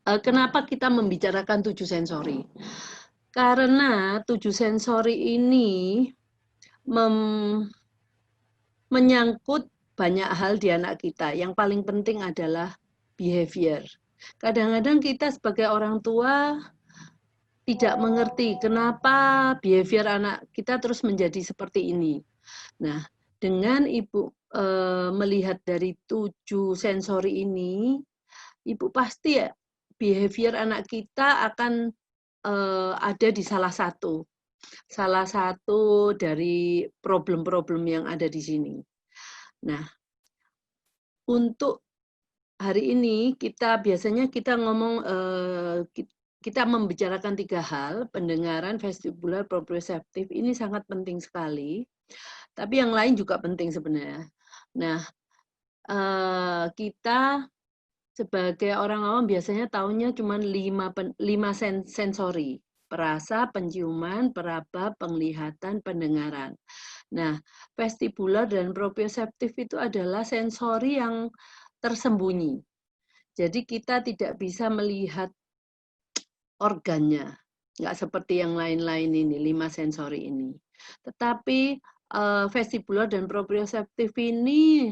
Kenapa kita membicarakan 7 sensori? Karena 7 sensori ini menyangkut banyak hal di anak kita. Yang paling penting adalah behavior. Kadang-kadang kita sebagai orang tua tidak mengerti kenapa behavior anak kita terus menjadi seperti ini. Nah, dengan Ibu melihat dari 7 sensori ini, Ibu pasti ya behavior anak kita akan ada di salah satu dari problem-problem yang ada di sini. Nah, untuk hari ini biasanya kita ngomong kita membicarakan 3 hal, pendengaran, vestibular, proprioseptif ini sangat penting sekali. Tapi yang lain juga penting sebenarnya. Nah, kita sebagai orang awam biasanya tahunya cuma 5 sensori, perasa, penciuman, peraba, penglihatan, pendengaran. Nah, vestibular dan proprioseptif itu adalah sensori yang tersembunyi. Jadi kita tidak bisa melihat organnya, nggak seperti yang lain-lain ini, 5 sensori ini. Tetapi vestibular dan proprioseptif ini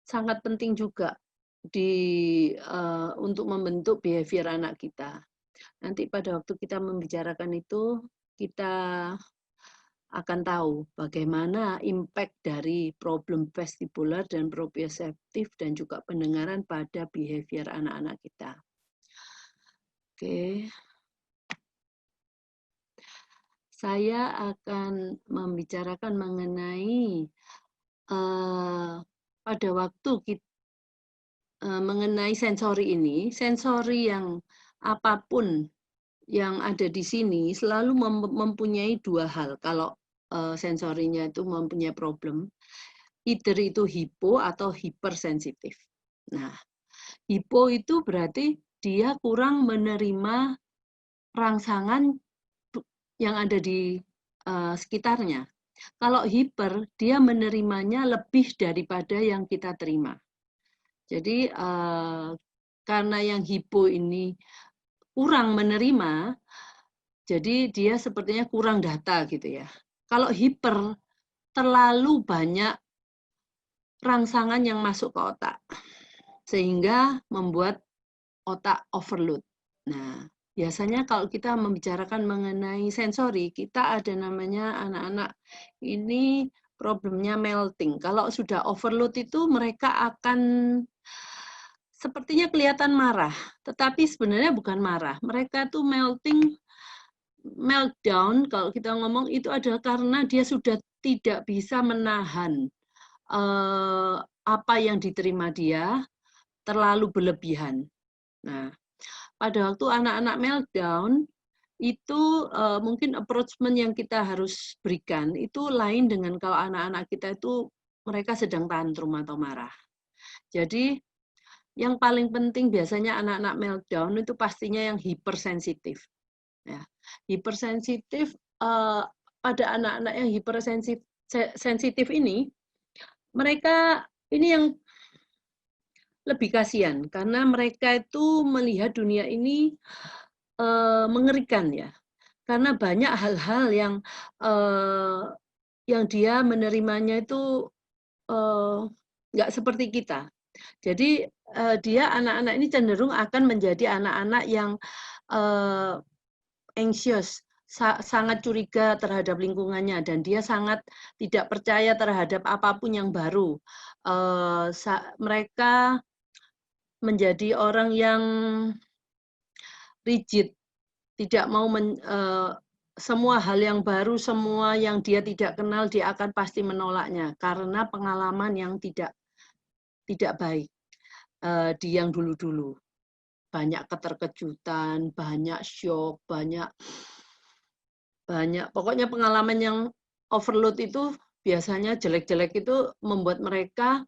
sangat penting juga untuk membentuk behavior anak kita. Nanti pada waktu kita membicarakan itu, kita akan tahu bagaimana impact dari problem vestibular dan proprioseptif dan juga pendengaran pada behavior anak-anak kita. Oke. Saya akan membicarakan mengenai pada waktu kita mengenai sensori ini, sensori yang apapun yang ada di sini selalu mempunyai 2 hal. Kalau sensorinya itu mempunyai problem, either itu hipo atau hipersensitif. Nah, hipo itu berarti dia kurang menerima rangsangan yang ada di sekitarnya. Kalau hiper, dia menerimanya lebih daripada yang kita terima. Jadi karena yang hipo ini kurang menerima, jadi dia sepertinya kurang data gitu ya. Kalau hiper, terlalu banyak rangsangan yang masuk ke otak, sehingga membuat otak overload. Nah, biasanya kalau kita membicarakan mengenai sensori, kita ada namanya anak-anak ini problemnya melting. Kalau sudah overload itu mereka akan sepertinya kelihatan marah, tetapi sebenarnya bukan marah. Mereka tuh meltdown kalau kita ngomong itu adalah karena dia sudah tidak bisa menahan apa yang diterima dia terlalu berlebihan. Nah, pada waktu anak-anak meltdown itu mungkin approachment yang kita harus berikan itu lain dengan kalau anak-anak kita itu mereka sedang tantrum atau marah. Jadi yang paling penting biasanya anak-anak meltdown itu pastinya yang hipersensitif. Ya. Hipersensitif pada anak-anak yang hipersensitif ini, mereka ini yang lebih kasihan karena mereka itu melihat dunia ini mengerikan ya. Karena banyak hal-hal yang dia menerimanya itu nggak seperti kita. Jadi dia anak-anak ini cenderung akan menjadi anak-anak yang anxious, sangat curiga terhadap lingkungannya dan dia sangat tidak percaya terhadap apapun yang baru. Mereka menjadi orang yang rigid, tidak mau semua hal yang baru, semua yang dia tidak kenal, dia akan pasti menolaknya karena pengalaman yang tidak baik di yang dulu-dulu. Banyak keterkejutan, banyak shock, banyak pokoknya pengalaman yang overload itu biasanya jelek-jelek itu membuat mereka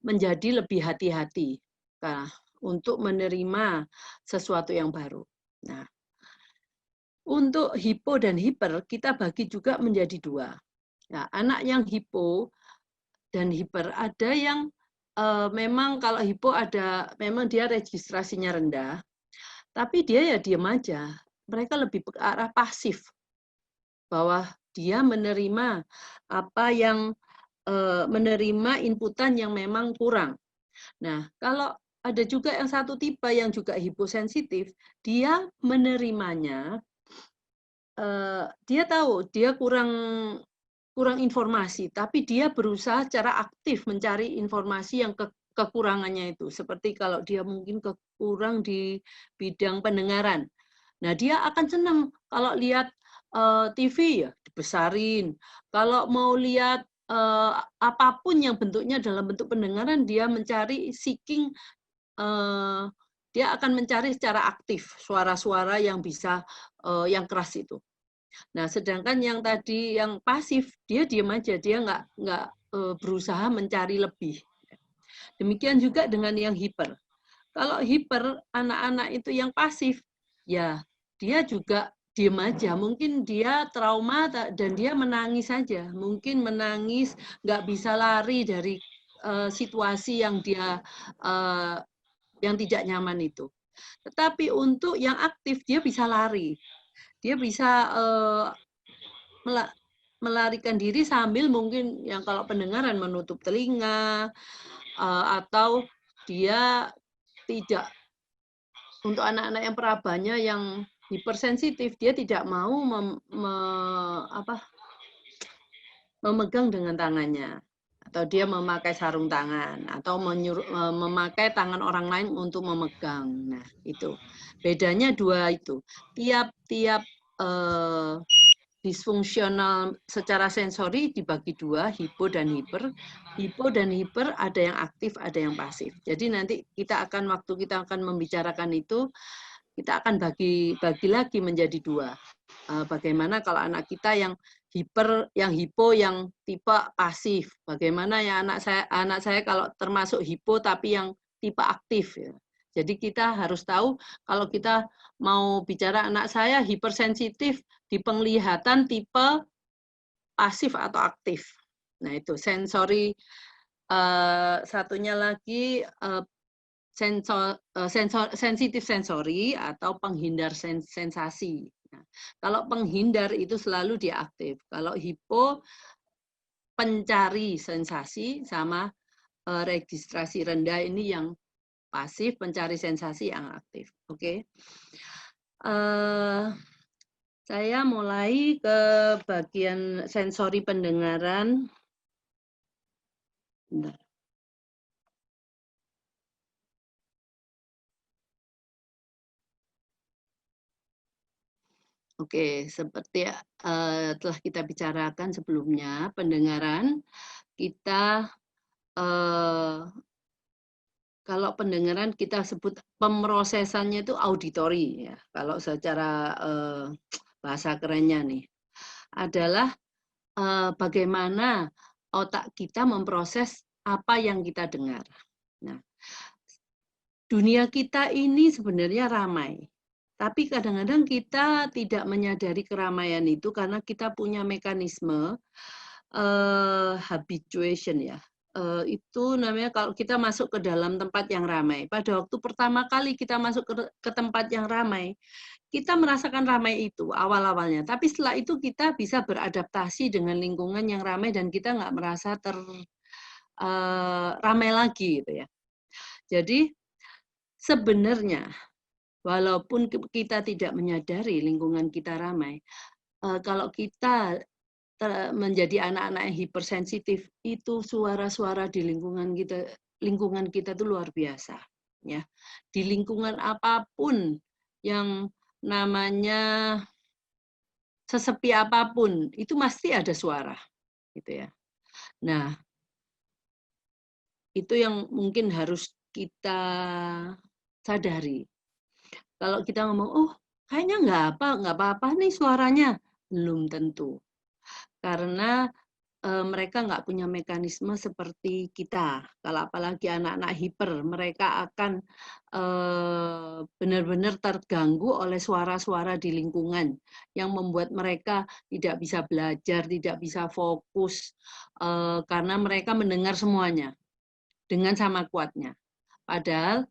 menjadi lebih hati-hati untuk menerima sesuatu yang baru. Nah, untuk hipo dan hiper kita bagi juga menjadi 2. Nah, anak yang hipo dan hiper ada yang memang kalau hipo memang dia registrasinya rendah, tapi dia ya diam aja. Mereka lebih ke arah pasif, bahwa dia menerima menerima inputan yang memang kurang. Nah, kalau ada juga yang satu tipe yang juga hiposensitif, dia menerimanya, dia tahu dia kurang informasi, tapi dia berusaha secara aktif mencari informasi yang kekurangannya itu. Seperti kalau dia mungkin kurang di bidang pendengaran. Nah, dia akan senang kalau lihat TV ya dibesarin. Kalau mau lihat apapun yang bentuknya dalam bentuk pendengaran, dia mencari seeking, dia akan mencari secara aktif suara-suara yang bisa yang keras itu. Nah, sedangkan yang tadi yang pasif, dia diam aja, dia nggak berusaha mencari lebih. Demikian juga dengan yang hiper. Kalau hiper, anak-anak itu yang pasif, ya dia juga diam aja. Mungkin dia trauma dan dia menangis saja. Mungkin menangis, nggak bisa lari dari situasi yang dia yang tidak nyaman itu. Tetapi untuk yang aktif, dia bisa lari. Dia bisa melarikan diri sambil mungkin yang kalau pendengaran menutup telinga, atau dia tidak, untuk anak-anak yang perabanya yang hipersensitif, dia tidak mau memegang dengan tangannya, atau dia memakai sarung tangan, atau memakai tangan orang lain untuk memegang. Nah, itu bedanya dua itu. Tiap-tiap disfungsional secara sensori dibagi dua, hipo dan hiper. Hipo dan hiper ada yang aktif, ada yang pasif. Jadi nanti waktu kita akan membicarakan itu, kita akan bagi lagi menjadi dua. Bagaimana kalau anak kita yang hipo, yang tipe pasif. Bagaimana ya anak saya kalau termasuk hipo tapi yang tipe aktif. Ya. Jadi kita harus tahu kalau kita mau bicara anak saya hipersensitif di penglihatan tipe pasif atau aktif. Nah itu sensori. Satunya lagi sensitif sensori atau penghindar sensasi. Nah, kalau penghindar itu selalu dia aktif. Kalau hipo pencari sensasi, sama registrasi rendah ini yang pasif, pencari sensasi yang aktif. Oke. Saya mulai ke bagian sensori pendengaran. Bentar. Oke, seperti telah kita bicarakan sebelumnya, pendengaran kita kalau pendengaran kita sebut pemrosesannya itu auditori ya. Kalau secara bahasa kerennya nih adalah bagaimana otak kita memproses apa yang kita dengar. Nah, dunia kita ini sebenarnya ramai. Tapi kadang-kadang kita tidak menyadari keramaian itu karena kita punya mekanisme habituation ya. Itu namanya kalau kita masuk ke dalam tempat yang ramai. Pada waktu pertama kali kita masuk ke tempat yang ramai, kita merasakan ramai itu awal-awalnya. Tapi setelah itu kita bisa beradaptasi dengan lingkungan yang ramai dan kita nggak merasa ramai lagi gitu ya. Jadi sebenarnya walaupun kita tidak menyadari lingkungan kita ramai, kalau kita menjadi anak-anak yang hipersensitif, itu suara-suara di lingkungan kita itu luar biasa. Ya, di lingkungan apapun yang namanya sesepi apapun, itu pasti ada suara, gitu ya. Nah, itu yang mungkin harus kita sadari. Kalau kita ngomong, oh kayaknya nggak apa-apa nih suaranya, belum tentu. Karena mereka nggak punya mekanisme seperti kita. Kalau apalagi anak-anak hiper, mereka akan benar-benar terganggu oleh suara-suara di lingkungan yang membuat mereka tidak bisa belajar, tidak bisa fokus, karena mereka mendengar semuanya. dengan sama kuatnya. Padahal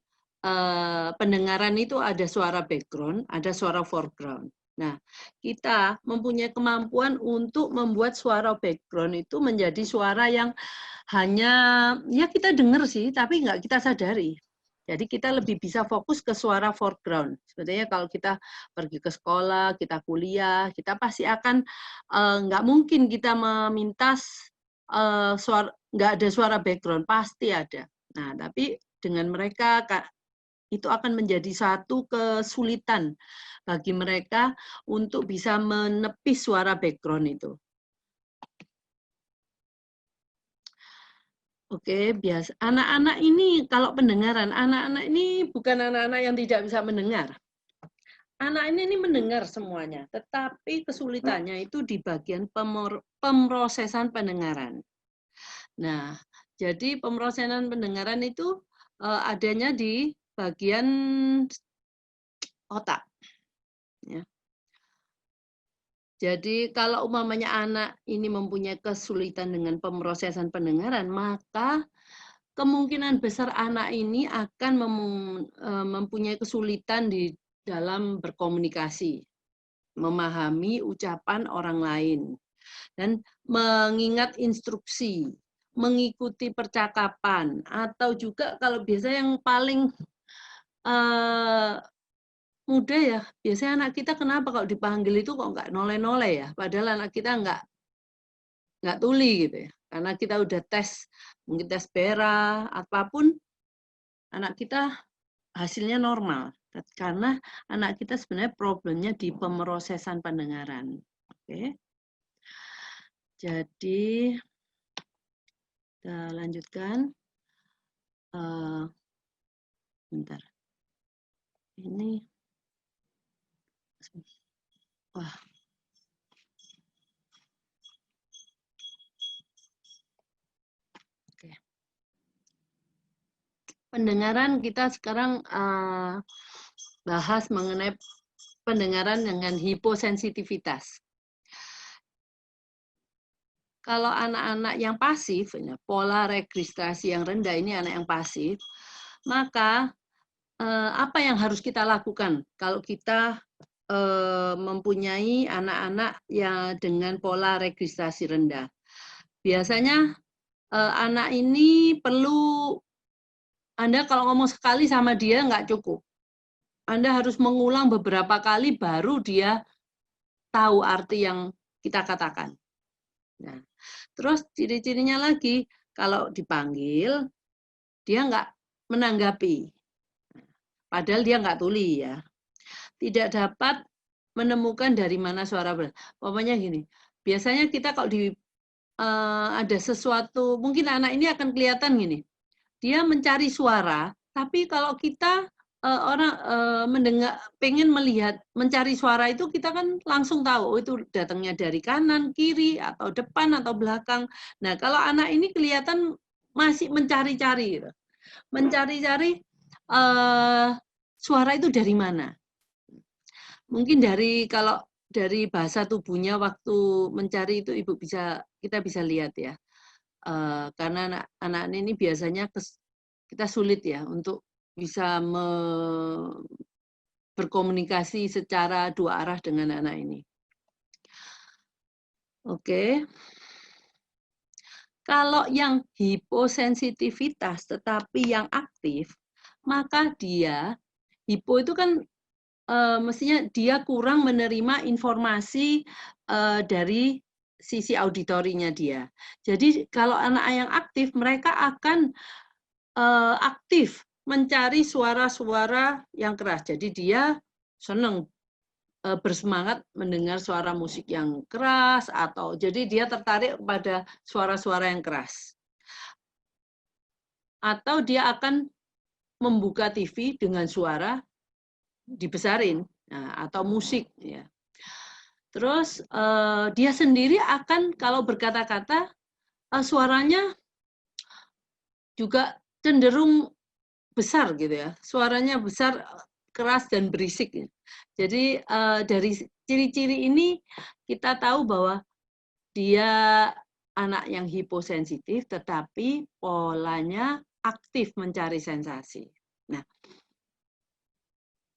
pendengaran itu ada suara background, ada suara foreground. Nah, kita mempunyai kemampuan untuk membuat suara background itu menjadi suara yang hanya ya kita dengar sih, tapi nggak kita sadari. Jadi kita lebih bisa fokus ke suara foreground. Sebetulnya kalau kita pergi ke sekolah, kita kuliah, kita pasti akan nggak mungkin kita meminta suara nggak ada suara background, pasti ada. Nah, tapi dengan mereka itu akan menjadi satu kesulitan bagi mereka untuk bisa menepis suara background itu. Oke, biasa. Anak-anak ini kalau pendengaran, anak-anak ini bukan anak-anak yang tidak bisa mendengar. Anak ini mendengar semuanya, tetapi kesulitannya itu di bagian pemrosesan pendengaran. Nah, jadi pemrosesan pendengaran itu adanya di bagian otak. Ya. Jadi kalau umpamanya anak ini mempunyai kesulitan dengan pemrosesan pendengaran, maka kemungkinan besar anak ini akan mempunyai kesulitan di dalam berkomunikasi, memahami ucapan orang lain, dan mengingat instruksi, mengikuti percakapan, atau juga kalau biasa yang paling mudah ya, biasanya anak kita kenapa kalau dipanggil itu kok nggak noleh-noleh ya, padahal anak kita nggak tuli gitu ya, karena kita udah tes, mungkin tes BERA, apapun, anak kita hasilnya normal, karena anak kita sebenarnya problemnya di pemrosesan pendengaran. Oke. Jadi, kita lanjutkan. Bentar. Ini, wah. Oke. Pendengaran kita sekarang bahas mengenai pendengaran dengan hiposensitivitas. Kalau anak-anak yang pasif, pola registrasi yang rendah ini anak yang pasif, maka apa yang harus kita lakukan kalau kita mempunyai anak-anak yang dengan pola registrasi rendah? Biasanya anak ini perlu, Anda kalau ngomong sekali sama dia nggak cukup. Anda harus mengulang beberapa kali baru dia tahu arti yang kita katakan. Nah, terus ciri-cirinya lagi, kalau dipanggil, dia nggak menanggapi. Padahal dia nggak tuli ya. Tidak dapat menemukan dari mana suara berasal. Pokoknya gini, biasanya kita kalau ada sesuatu, mungkin anak ini akan kelihatan gini, dia mencari suara, tapi kalau kita orang mendengar, pengen melihat, mencari suara itu kita kan langsung tahu, oh itu datangnya dari kanan, kiri, atau depan, atau belakang. Nah, kalau anak ini kelihatan masih mencari-cari, mencari-cari suara itu dari mana. Mungkin kalau dari bahasa tubuhnya waktu mencari itu kita bisa lihat ya. Karena anak-anak ini biasanya kita sulit ya untuk bisa berkomunikasi secara dua arah dengan anak ini. Oke. Kalau yang hiposensitivitas tetapi yang aktif, maka hipo itu kan mestinya dia kurang menerima informasi dari sisi auditorinya dia. Jadi kalau anak yang aktif, mereka akan aktif mencari suara-suara yang keras. Jadi dia senang bersemangat mendengar suara musik yang keras, atau jadi dia tertarik pada suara-suara yang keras. Atau dia akan membuka TV dengan suara dibesarin, atau musik ya. Terus dia sendiri akan kalau berkata-kata suaranya juga cenderung besar gitu ya. Suaranya besar, keras dan berisik. Jadi dari ciri-ciri ini kita tahu bahwa dia anak yang hiposensitif tetapi polanya aktif mencari sensasi. Nah,